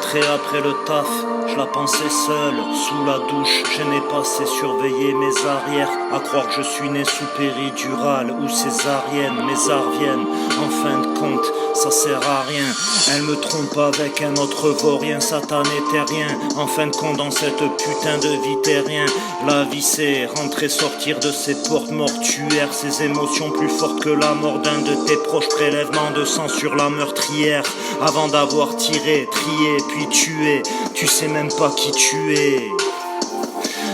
Rentré après le taf, je la pensais seule, sous la douche, je n'ai pas assez surveillé mes arrières, à croire que je suis né sous péridurale ou césarienne, mes arts viennent, en fin de compte, ça sert à rien, elle me trompe avec un autre vaurien, satané terrien, en fin de compte dans cette putain de vie terrien, la vie c'est rentrer sortir de ces portes mortuaires, ces émotions plus fortes que la mort d'un de tes proches, prélèvement de sang sur la meurtrière, avant d'avoir tiré, trié, puis tué, tu sais même pas qui tu es.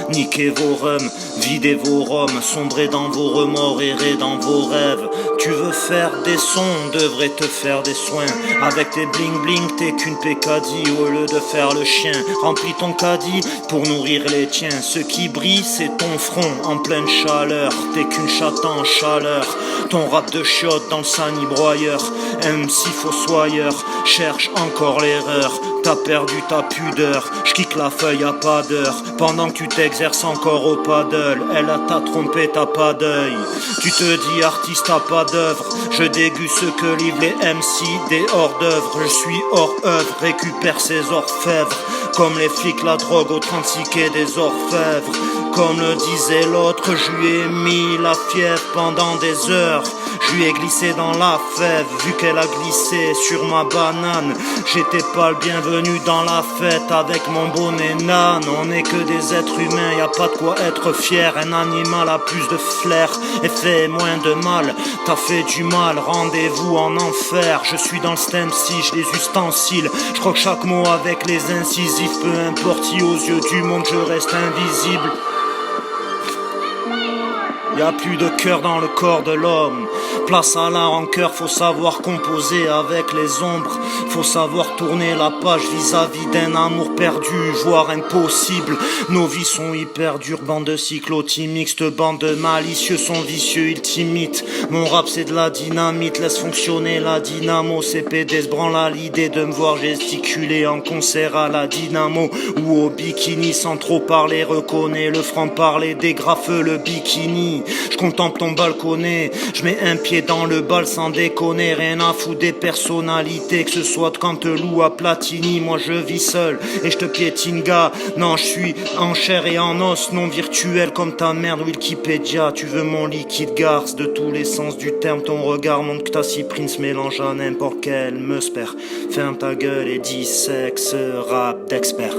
Niquez vos rums, videz vos roms, sombrez dans vos remords, errez dans vos rêves. Tu veux faire des sons, devrais te faire des soins. Avec tes bling bling, t'es qu'une pécadille. Au lieu de faire le chien, remplis ton caddie pour nourrir les tiens. Ce qui brille, c'est ton front en pleine chaleur. T'es qu'une chatte en chaleur. Ton rap de chiotte dans le sanibroyeur. MC fossoyeur, cherche encore l'erreur. T'as perdu ta pudeur, j'kick la feuille à pas d'heure. Pendant que tu t'exerces encore au paddle, elle a t'a trompé, t'as pas d'œil. Tu te dis artiste, t'as pas d'œuvre. Je déguste ce que livrent les MC, des hors d'œuvre. Je suis hors œuvre, récupère ses orfèvres. Comme les flics, la drogue au 36 quai des orfèvres. Comme le disait l'autre, je lui ai mis la fièvre pendant des heures. Je lui ai glissé dans la fève, vu qu'elle a glissé sur ma banane. J'étais pas le bienvenu dans la fête avec mon bonnet nan. On n'est que des êtres humains, y a pas de quoi être fier. Un animal a plus de flair et fait moins de mal. T'as fait du mal, rendez-vous en enfer. Je suis dans le stem si les ustensiles. Je crois que chaque mot avec les incisifs, peu importe si aux yeux du monde je reste invisible. Y'a plus de cœur dans le corps de l'homme. Place à la rancœur, faut savoir composer avec les ombres. Faut savoir tourner la page vis-à-vis d'un amour perdu, voire impossible. Nos vies sont hyper dures, bande de cyclotis mixtes, bande de malicieux sont vicieux, ils t'imitent. Mon rap c'est de la dynamite, laisse fonctionner la dynamo. CPD se branle à l'idée de me voir gesticuler en concert à la dynamo ou au bikini sans trop parler, reconnais le franc-parler, dégrafe le bikini. Je contemple ton balconnet, je mets un pied dans le bal sans déconner, rien à foutre des personnalités, que ce soit de Canteloup à Platini, moi je vis seul et je te piétine gars, non je suis en chair et en os, non virtuel comme ta merde Wikipédia, tu veux mon liquide garce de tous les sens du terme, ton regard montre que ta cyprine se mélange à n'importe quel meusper, ferme ta gueule et dis sexe rap d'expert.